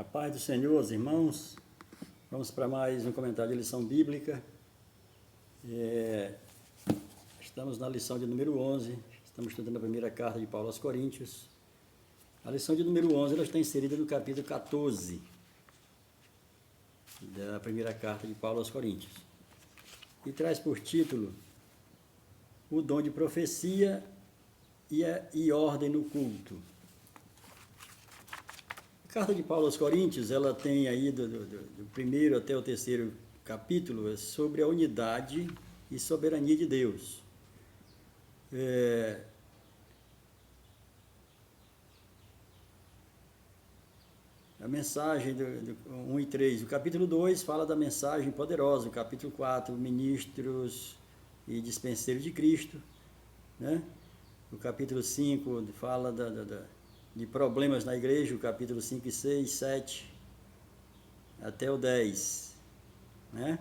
A paz do Senhor, os irmãos. Vamos para mais um comentário de lição bíblica. Estamos na lição de número 11. Estamos estudando a primeira carta de Paulo aos Coríntios. A lição de número 11 ela está inserida no capítulo 14 da primeira carta de Paulo aos Coríntios. E traz por título o dom de profecia e ordem no culto. A carta de Paulo aos Coríntios, ela tem aí do primeiro até o terceiro capítulo sobre a unidade e soberania de Deus. A mensagem do 1 e 3, o capítulo 2 fala da mensagem poderosa, o capítulo 4, ministros e dispenseiros de Cristo, né? O capítulo 5 fala de problemas na igreja, o capítulo 5 e 6, 7, até o 10, né?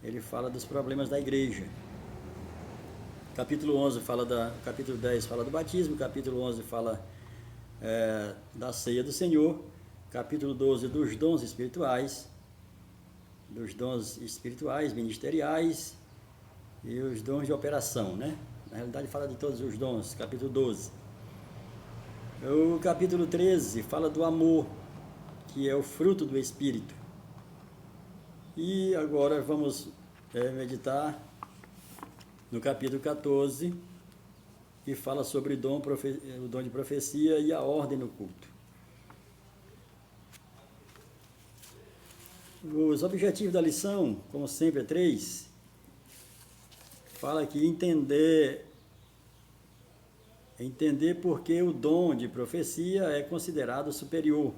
Ele fala dos problemas da igreja. Capítulo 11 capítulo 10 fala do batismo, capítulo 11 fala da ceia do Senhor, capítulo 12 dos dons espirituais, ministeriais e os dons de operação, né? Na realidade fala de todos os dons, capítulo 12. O capítulo 13 fala do amor, que é o fruto do Espírito. E agora vamos meditar no capítulo 14, que fala sobre o dom de profecia e a ordem no culto. Os objetivos da lição, como sempre, é 3. Fala aqui entender por que o dom de profecia é considerado superior.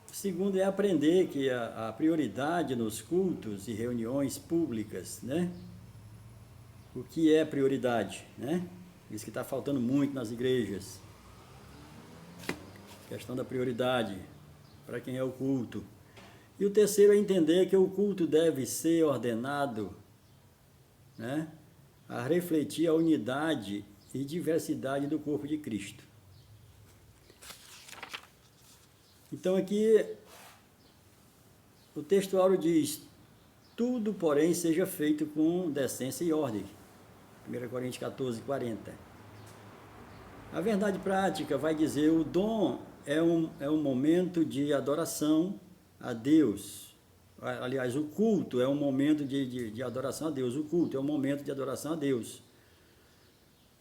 O segundo é aprender que a prioridade nos cultos e reuniões públicas, né? O que é prioridade, né? Isso que está faltando muito nas igrejas. A questão da prioridade para quem é o culto. E o terceiro é entender que o culto deve ser ordenado, né, a refletir a unidade e diversidade do corpo de Cristo. Então aqui o texto áureo diz: tudo, porém, seja feito com decência e ordem. 1 Coríntios 14, 40. A verdade prática vai dizer: o dom é um momento de adoração a Deus. Aliás, o culto é um momento de adoração a Deus. O culto é um momento de adoração a Deus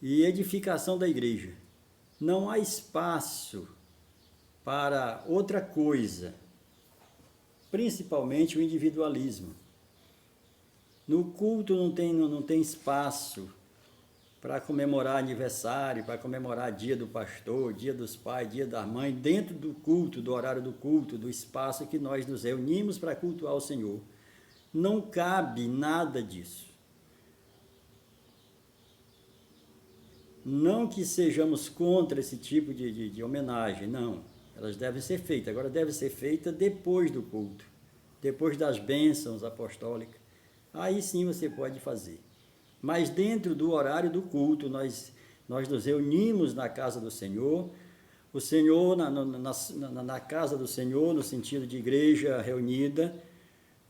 e edificação da igreja. Não há espaço para outra coisa, principalmente o individualismo. No culto não tem espaço para comemorar aniversário, para comemorar dia do pastor, dia dos pais, dia da mãe, dentro do culto, do horário do culto, do espaço que nós nos reunimos para cultuar o Senhor. Não cabe nada disso. Não que sejamos contra esse tipo de homenagem, não. Elas devem ser feitas. Agora deve ser feita depois do culto, depois das bênçãos apostólicas. Aí sim você pode fazer. Mas dentro do horário do culto, nós nos reunimos na casa do Senhor. O Senhor, na casa do Senhor, no sentido de igreja reunida,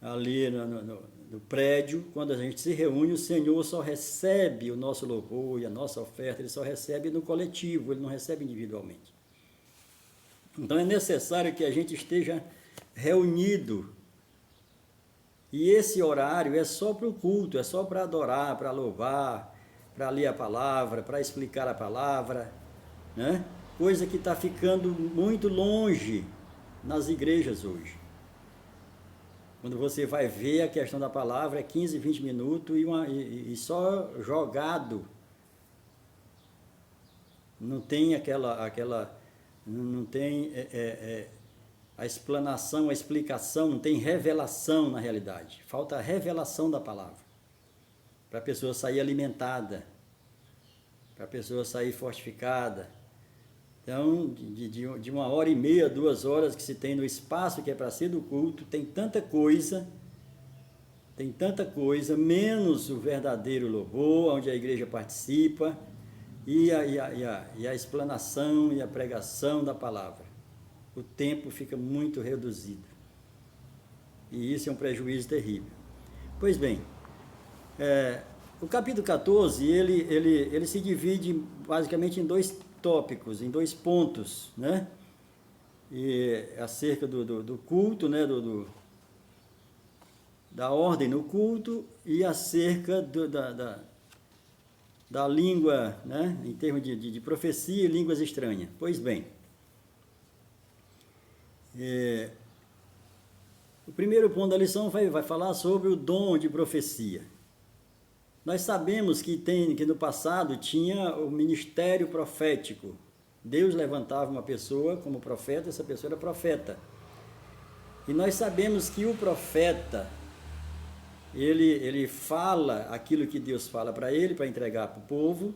ali no prédio, quando a gente se reúne, o Senhor só recebe o nosso louvor e a nossa oferta, Ele só recebe no coletivo, Ele não recebe individualmente. Então é necessário que a gente esteja reunido. E esse horário é só para o culto, é só para adorar, para louvar, para ler a palavra, para explicar a palavra, né? Coisa que está ficando muito longe nas igrejas hoje. Quando você vai ver a questão da palavra, é 15, 20 minutos e só jogado. Não tem não tem a explanação, a explicação, não tem revelação na realidade. Falta a revelação da palavra. Para a pessoa sair alimentada, para a pessoa sair fortificada. Então, de 1h30, 2 horas que se tem no espaço que é para ser do culto, tem tanta coisa, menos o verdadeiro louvor, onde a igreja participa, e a explanação e a pregação da palavra. o tempo fica muito reduzido. E isso é um prejuízo terrível. Pois bem, o capítulo 14, ele se divide basicamente em dois tópicos, em dois pontos, né? E acerca do culto, né? Da ordem no culto e acerca da língua, né? Em termos de profecia e línguas estranhas. Pois bem, o primeiro ponto da lição vai falar sobre o dom de profecia. Nós sabemos que no passado tinha o ministério profético. Deus levantava uma pessoa como profeta, essa pessoa era profeta. E nós sabemos que o profeta, ele fala aquilo que Deus fala para ele, para entregar para o povo,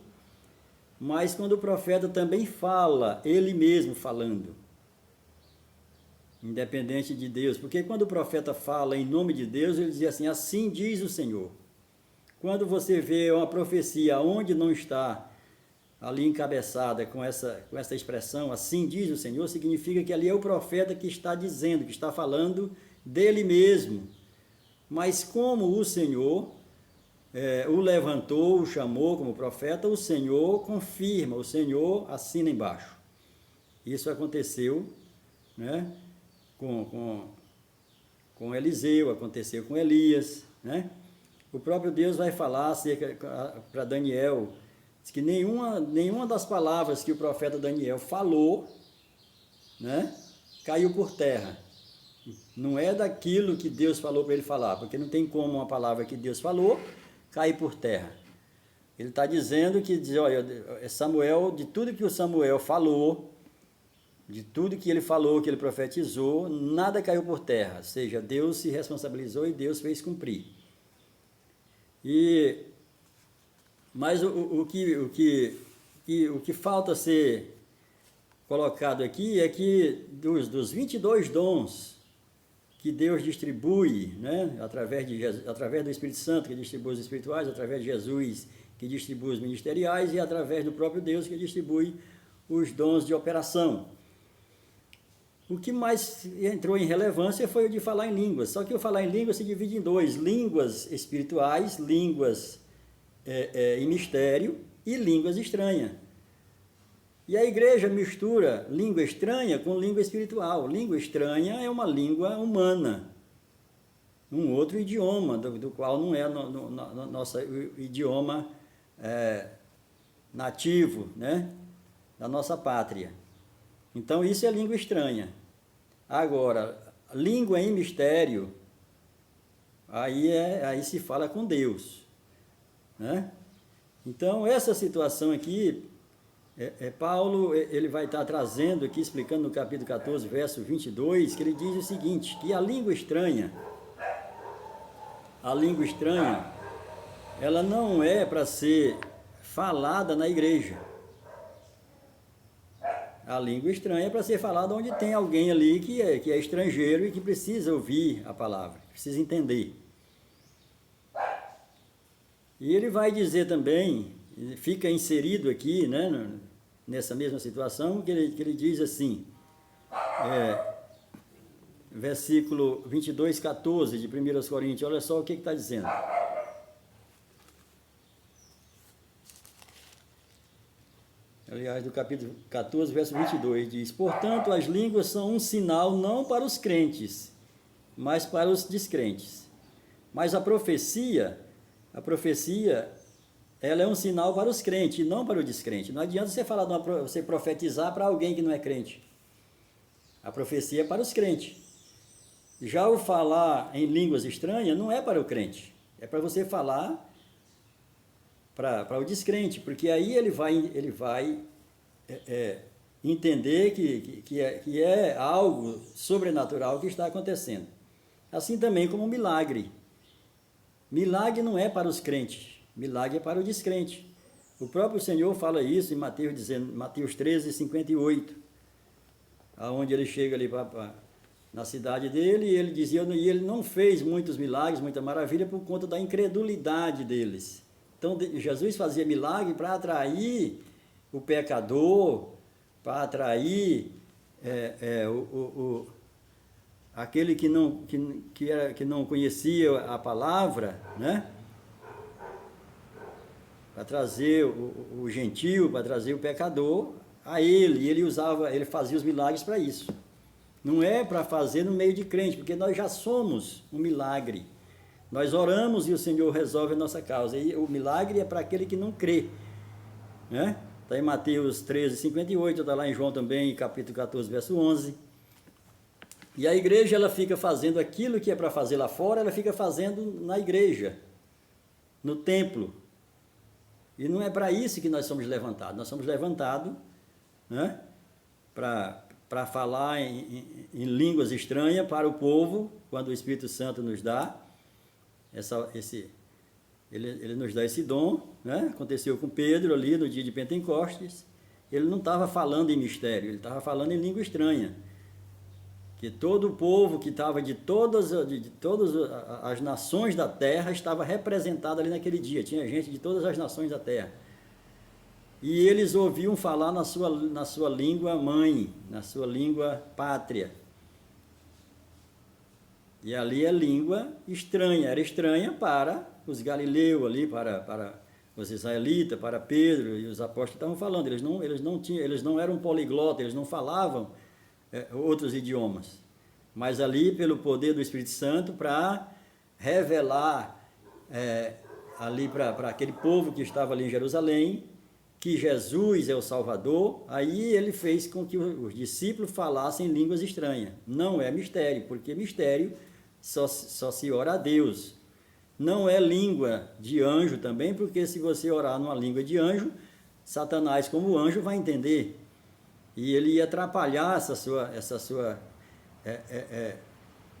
mas quando o profeta também fala, ele mesmo falando, independente de Deus, porque quando o profeta fala em nome de Deus, ele diz assim: assim diz o Senhor. Quando você vê uma profecia onde não está ali encabeçada com essa expressão, assim diz o Senhor, significa que ali é o profeta que está dizendo, que está falando dele mesmo. Mas como o Senhor o levantou, o chamou como profeta, o Senhor confirma, o Senhor assina embaixo. Isso aconteceu, né, com Eliseu, aconteceu com Elias, né? O próprio Deus vai falar para Daniel, diz que nenhuma das palavras que o profeta Daniel falou, né, caiu por terra. Não é daquilo que Deus falou para ele falar, porque não tem como uma palavra que Deus falou cair por terra. Ele está dizendo que, olha, Samuel, de tudo que o Samuel falou, de tudo que ele falou, que ele profetizou, nada caiu por terra. Ou seja, Deus se responsabilizou e Deus fez cumprir. Mas o que falta ser colocado aqui é que dos 22 dons que Deus distribui, né, através do Espírito Santo, que distribui os espirituais, através de Jesus, que distribui os ministeriais, e através do próprio Deus, que distribui os dons de operação. O que mais entrou em relevância foi o de falar em línguas. Só que o falar em línguas se divide em dois: línguas espirituais, línguas em mistério, e línguas estranhas. E a igreja mistura língua estranha com língua espiritual. Língua estranha é uma língua humana, um outro idioma, do qual não é nosso idioma nativo, né, da nossa pátria. Então, isso é língua estranha. Agora, língua em mistério, aí se fala com Deus, né? Então, essa situação aqui, Paulo ele vai estar trazendo aqui, explicando no capítulo 14, verso 22, que ele diz o seguinte, que a língua estranha, ela não é para ser falada na igreja. A língua estranha é para ser falada onde tem alguém ali que é estrangeiro e que precisa ouvir a palavra, precisa entender. E ele vai dizer também, fica inserido aqui, né, nessa mesma situação, que ele diz assim, versículo 22, 14 de 1 Coríntios, olha só o que está dizendo. Aliás, do capítulo 14, verso 22, diz: portanto, as línguas são um sinal não para os crentes, mas para os descrentes. Mas a profecia, ela é um sinal para os crentes, e não para o descrente. Não adianta você profetizar para alguém que não é crente. A profecia é para os crentes. Já o falar em línguas estranhas não é para o crente, é para você falar para o descrente, porque aí ele vai entender que é algo sobrenatural que está acontecendo. Assim também como um milagre. Milagre não é para os crentes, milagre é para o descrente. O próprio Senhor fala isso em Mateus 13, 58, aonde ele chega ali na cidade dele, e ele dizia, e ele não fez muitos milagres, muita maravilha, por conta da incredulidade deles. Então, Jesus fazia milagre para atrair o pecador, para atrair aquele que não conhecia a palavra, né? Para trazer o gentio, para trazer o pecador a ele, e ele fazia os milagres para isso. Não é para fazer no meio de crente, porque nós já somos um milagre. Nós oramos e o Senhor resolve a nossa causa. E o milagre é para aquele que não crê, né? Está em Mateus 13, 58, está lá em João também, capítulo 14, verso 11. E a igreja, ela fica fazendo aquilo que é para fazer lá fora, ela fica fazendo na igreja, no templo. E não é para isso que nós somos levantados. Nós somos levantados, né, para falar em línguas estranhas para o povo, quando o Espírito Santo nos dá ele nos dá esse dom, né? Aconteceu com Pedro ali no dia de Pentecostes. Ele não estava falando em mistério, ele estava falando em língua estranha. Que todo o povo que estava de todas as nações da terra estava representado ali naquele dia. Tinha gente de todas as nações da terra. E eles ouviam falar na sua língua mãe, na sua língua pátria. E ali é língua estranha, era estranha para os galileus ali, para os israelitas, para Pedro, e os apóstolos estavam falando. Eles não eram poliglotas, eles não falavam outros idiomas. Mas ali, pelo poder do Espírito Santo, para revelar ali para aquele povo que estava ali em Jerusalém, que Jesus é o Salvador, aí ele fez com que os discípulos falassem línguas estranhas. Não é mistério, porque mistério só se ora a Deus. Não é língua de anjo também, porque se você orar numa língua de anjo, Satanás, como anjo, vai entender. E ele ia atrapalhar essa sua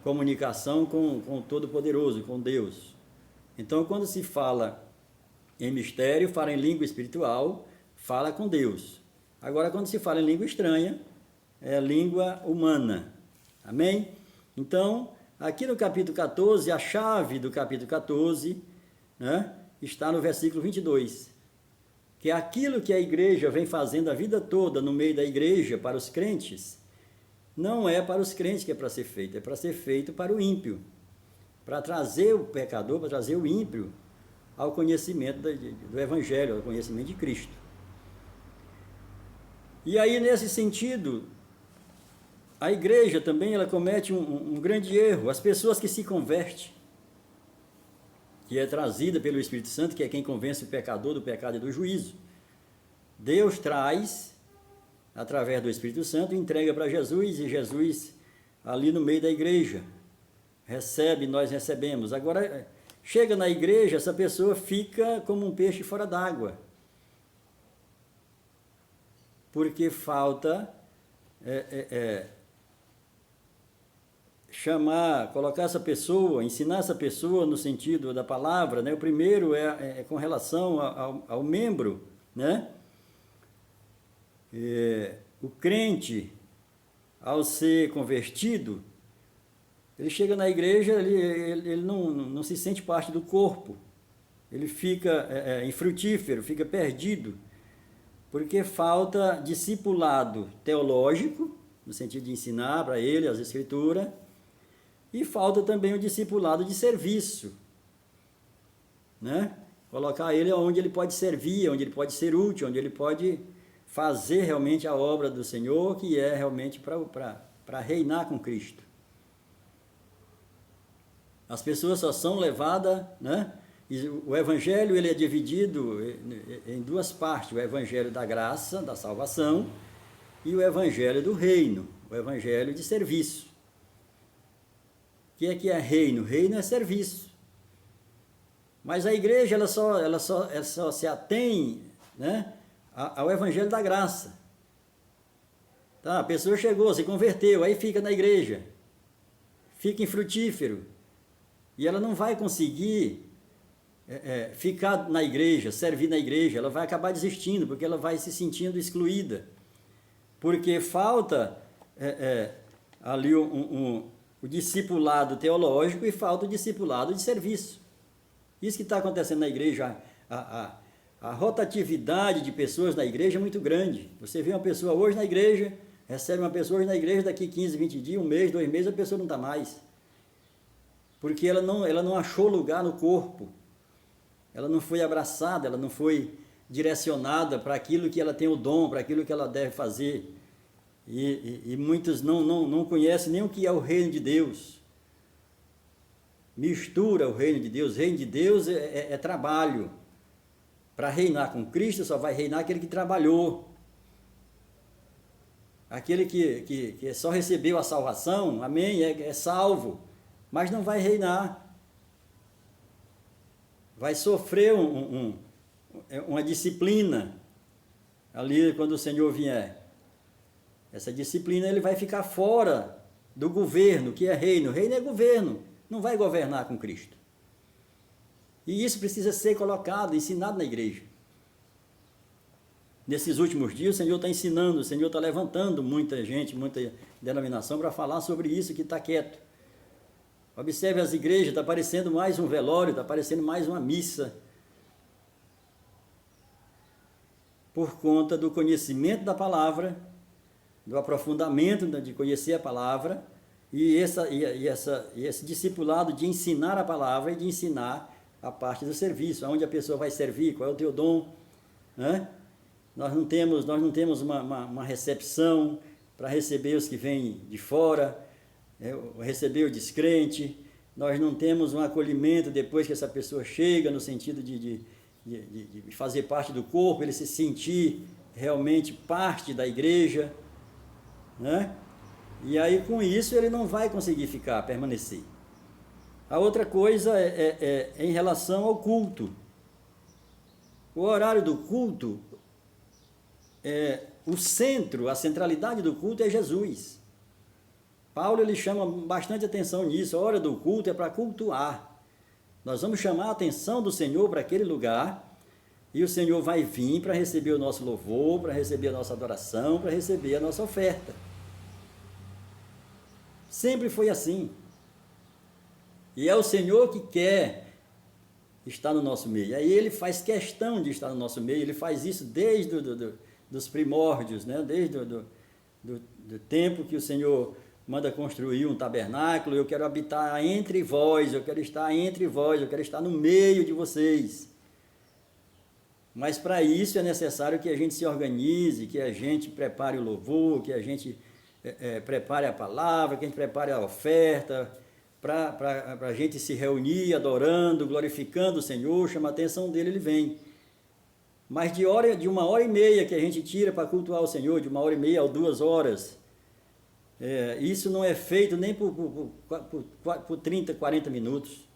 comunicação com o Todo-Poderoso, com Deus. Então, quando se fala em mistério, fala em língua espiritual, fala com Deus. Agora, quando se fala em língua estranha, é língua humana. Amém? Então, aqui no capítulo 14, a chave do capítulo 14, né, está no versículo 22, que é aquilo que a igreja vem fazendo a vida toda no meio da igreja para os crentes, não é para os crentes que é para ser feito, é para ser feito para o ímpio, para trazer o pecador, para trazer o ímpio ao conhecimento do Evangelho, ao conhecimento de Cristo. E aí, nesse sentido, a igreja também ela comete um grande erro. As pessoas que se convertem, que é trazida pelo Espírito Santo, que é quem convence o pecador do pecado e do juízo, Deus traz, através do Espírito Santo, entrega para Jesus, e Jesus, ali no meio da igreja, recebe, nós recebemos. Agora, chega na igreja, essa pessoa fica como um peixe fora d'água, porque falta colocar essa pessoa, ensinar essa pessoa no sentido da palavra, né? O primeiro é com relação ao membro, né? O crente, ao ser convertido, ele chega na igreja, ele não se sente parte do corpo, ele fica infrutífero, fica perdido, porque falta discipulado teológico, no sentido de ensinar para ele as escrituras, e falta também o discipulado de serviço, né? Colocar ele onde ele pode servir, onde ele pode ser útil, onde ele pode fazer realmente a obra do Senhor, que é realmente para reinar com Cristo. As pessoas só são levadas, né? E o Evangelho ele é dividido em duas partes: o Evangelho da graça, da salvação, e o Evangelho do reino, o Evangelho de serviço. O que é reino? Reino é serviço. Mas a igreja ela só se atém, né, ao Evangelho da graça. Tá, a pessoa chegou, se converteu, aí fica na igreja, fica infrutífero, e ela não vai conseguir ficar na igreja, servir na igreja, ela vai acabar desistindo, porque ela vai se sentindo excluída, porque falta ali o discipulado teológico e falta o discipulado de serviço. Isso que está acontecendo na igreja, a rotatividade de pessoas na igreja é muito grande. Você vê uma pessoa hoje na igreja, Recebe uma pessoa hoje na igreja, daqui 15, 20 dias, um mês, 2 meses, a pessoa não está mais. Porque ela não achou lugar no corpo. Ela não foi abraçada, ela não foi direcionada para aquilo que ela tem o dom, para aquilo que ela deve fazer. E muitos não conhecem nem o que é o reino de Deus. Mistura o reino de Deus. O reino de Deus é trabalho. Para reinar com Cristo só vai reinar aquele que trabalhou. Aquele que só recebeu a salvação, amém, é salvo, mas não vai reinar. Vai sofrer uma disciplina ali quando o Senhor vier. Essa disciplina ele vai ficar fora do governo, que é reino. Reino é governo, não vai governar com Cristo. E isso precisa ser colocado, ensinado na igreja. Nesses últimos dias o Senhor está ensinando, o Senhor está levantando muita gente, muita denominação para falar sobre isso que está quieto. Observe as igrejas, está parecendo mais um velório, está parecendo mais uma missa. Por conta do conhecimento da palavra, do aprofundamento de conhecer a palavra, e esse discipulado de ensinar a palavra e de ensinar a parte do serviço, aonde a pessoa vai servir, qual é o teu dom, né? Nós não temos uma recepção para receber os que vêm de fora, receber o descrente, nós não temos um acolhimento depois que essa pessoa chega, no sentido de fazer parte do corpo, ele se sentir realmente parte da igreja, né? E aí com isso ele não vai conseguir permanecer. A outra coisa é em relação ao culto. O horário do culto, o centro, a centralidade do culto é Jesus. Paulo ele chama bastante atenção nisso. A hora do culto é para cultuar. Nós vamos chamar a atenção do Senhor para aquele lugar e o Senhor vai vir para receber o nosso louvor, para receber a nossa adoração, para receber a nossa oferta. Sempre foi assim. E é o Senhor que quer estar no nosso meio. Aí ele faz questão de estar no nosso meio, ele faz isso desde dos primórdios, né? Desde do tempo que o Senhor manda construir um tabernáculo. Eu quero habitar entre vós, eu quero estar entre vós, eu quero estar no meio de vocês. Mas para isso é necessário que a gente se organize, que a gente prepare o louvor, que a gente prepare a palavra, que a gente prepare a oferta, para a gente se reunir adorando, glorificando o Senhor, chama a atenção dele, ele vem. Mas de 1h30 que a gente tira para cultuar o Senhor, de 1h30 a 2 horas, isso não é feito nem por 30, 40 minutos.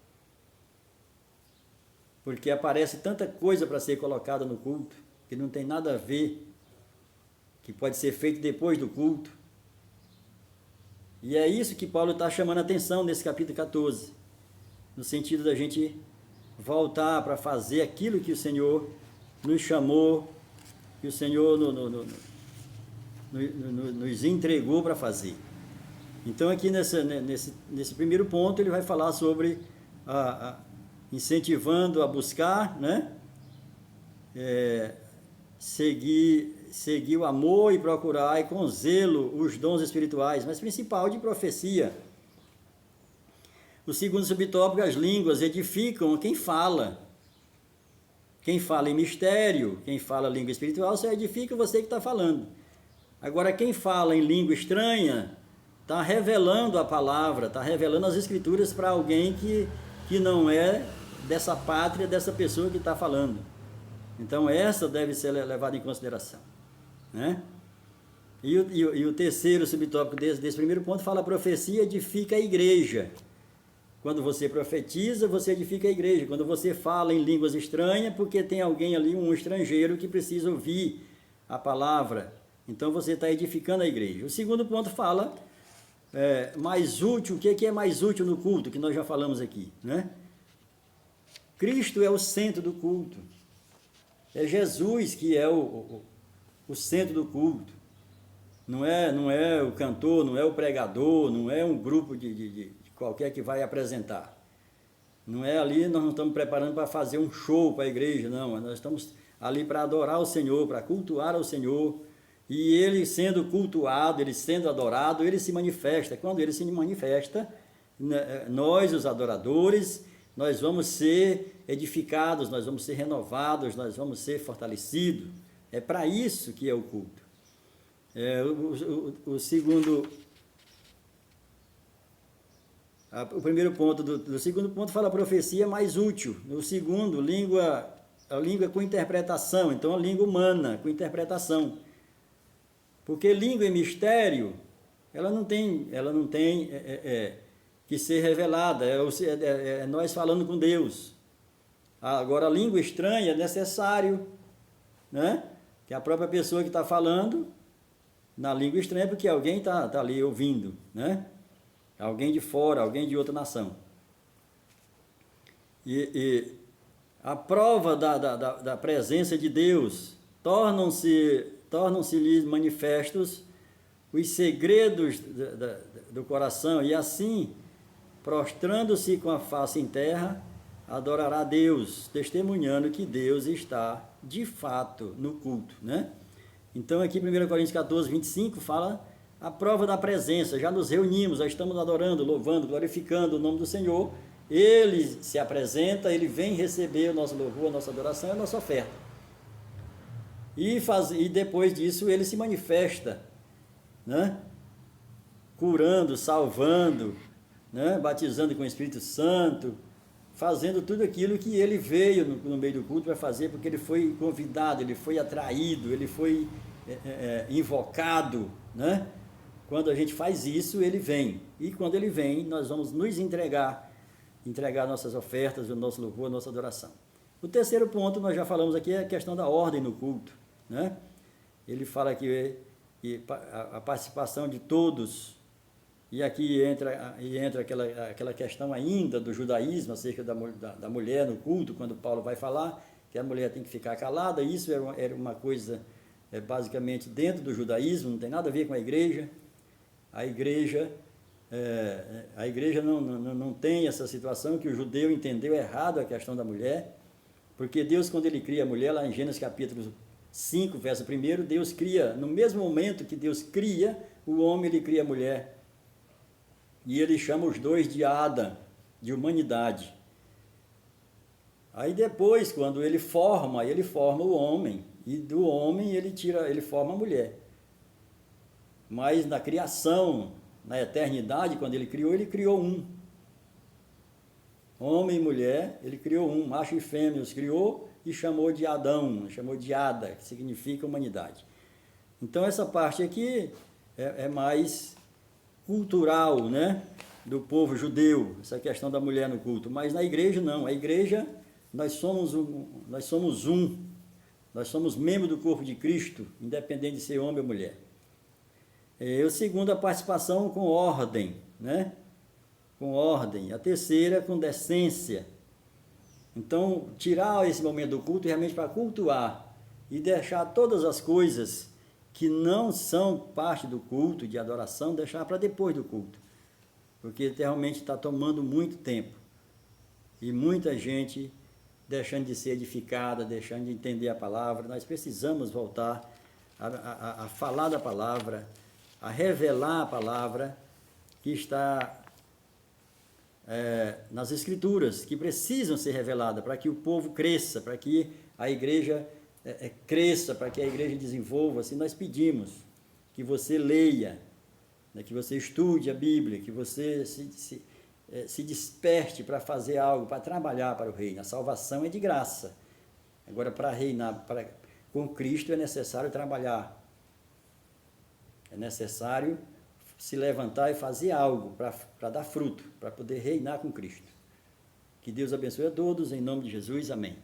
Porque aparece tanta coisa para ser colocada no culto, que não tem nada a ver, que pode ser feito depois do culto. E é isso que Paulo está chamando a atenção nesse capítulo 14, no sentido da gente voltar para fazer aquilo que o Senhor nos chamou, que o Senhor nos entregou para fazer. Então aqui nesse primeiro ponto ele vai falar sobre incentivando a buscar, né? Seguir o amor e procurar com zelo os dons espirituais, mas principal de profecia. O segundo subtópico, as línguas edificam quem fala. Quem fala em mistério, quem fala língua espiritual, só edifica você que está falando. Agora, quem fala em língua estranha, está revelando a palavra, está revelando as escrituras para alguém que não é dessa pátria, dessa pessoa que está falando. Então, essa deve ser levada em consideração, né? E o terceiro subtópico desse primeiro ponto fala: a profecia edifica a igreja. Quando você profetiza, você edifica a igreja. Quando você fala em línguas estranhas, porque tem alguém ali, um estrangeiro, que precisa ouvir a palavra. Então, você está edificando a igreja. O segundo ponto fala mais útil. O que é mais útil no culto, que nós já falamos aqui, né? Cristo é o centro do culto. É Jesus que é o centro do culto. Não é o cantor, não é o pregador, não é um grupo de qualquer que vai apresentar. Não é ali, nós não estamos preparando para fazer um show para a igreja, não. Nós estamos ali para adorar o Senhor, para cultuar ao Senhor e ele sendo cultuado, ele sendo adorado, ele se manifesta. Quando ele se manifesta, nós, os adoradores, nós vamos ser edificados, nós vamos ser renovados, nós vamos ser fortalecidos. É para isso que é o culto. O segundo... O primeiro ponto do segundo ponto fala a profecia mais útil. No segundo, a língua com interpretação. Então, a língua humana com interpretação. Porque língua e mistério, ela não tem que ser revelada. É nós falando com Deus. Agora, a língua estranha é necessário, né? Que a própria pessoa que está falando na língua estranha, porque alguém está ali ouvindo, né? Alguém de fora, alguém de outra nação. E a prova da presença de Deus tornam-se-lhes manifestos os segredos do coração, e assim, prostrando-se com a face em terra, adorará Deus, testemunhando que Deus está de fato no culto, né? Então aqui 1 Coríntios 14, 25 fala a prova da presença. Já nos reunimos, já estamos adorando, louvando, glorificando o nome do Senhor. Ele se apresenta, ele vem receber o nosso louvor, a nossa adoração e a nossa oferta. E depois disso ele se manifesta, né? Curando, salvando, né? Batizando com o Espírito Santo, fazendo tudo aquilo que ele veio no meio do culto para fazer, porque ele foi convidado, ele foi atraído, ele foi invocado, né? Quando a gente faz isso, ele vem. E quando ele vem, nós vamos nos entregar nossas ofertas, o nosso louvor, a nossa adoração. O terceiro ponto, nós já falamos aqui, é a questão da ordem no culto, né? Ele fala que a participação de todos, e aqui entra aquela questão ainda do judaísmo, acerca da mulher no culto, quando Paulo vai falar que a mulher tem que ficar calada. Isso era uma coisa basicamente dentro do judaísmo, não tem nada a ver com a igreja. A igreja não tem essa situação que o judeu entendeu errado a questão da mulher, porque Deus, quando ele cria a mulher, lá em Gênesis capítulo 5, verso 1, Deus cria, no mesmo momento que Deus cria o homem, ele cria a mulher. E ele chama os dois de Adam, de humanidade. Aí depois, quando ele forma o homem, e do homem ele forma a mulher. Mas na criação, na eternidade, quando ele criou um. Homem e mulher, ele criou um, macho e fêmea os criou e chamou de Adão, chamou de Ada, que significa humanidade. Então essa parte aqui é mais cultural, né, do povo judeu, essa questão da mulher no culto. Mas na igreja não, a igreja nós somos membro do corpo de Cristo, independente de ser homem ou mulher. O segundo, a participação com ordem, né? Com ordem. A terceira, com decência. Então, tirar esse momento do culto realmente para cultuar e deixar todas as coisas que não são parte do culto, de adoração, deixar para depois do culto. Porque realmente está tomando muito tempo. E muita gente deixando de ser edificada, deixando de entender a palavra. Nós precisamos voltar a falar da palavra, a revelar a palavra que está nas Escrituras, que precisam ser reveladas para que o povo cresça, para que a igreja cresça, para que a igreja desenvolva. Assim nós pedimos que você leia, né, que você estude a Bíblia, que você se desperte para fazer algo, para trabalhar para o reino. A salvação é de graça. Agora, para reinar com Cristo é necessário trabalhar. É necessário se levantar e fazer algo para dar fruto, para poder reinar com Cristo. Que Deus abençoe a todos, em nome de Jesus, amém.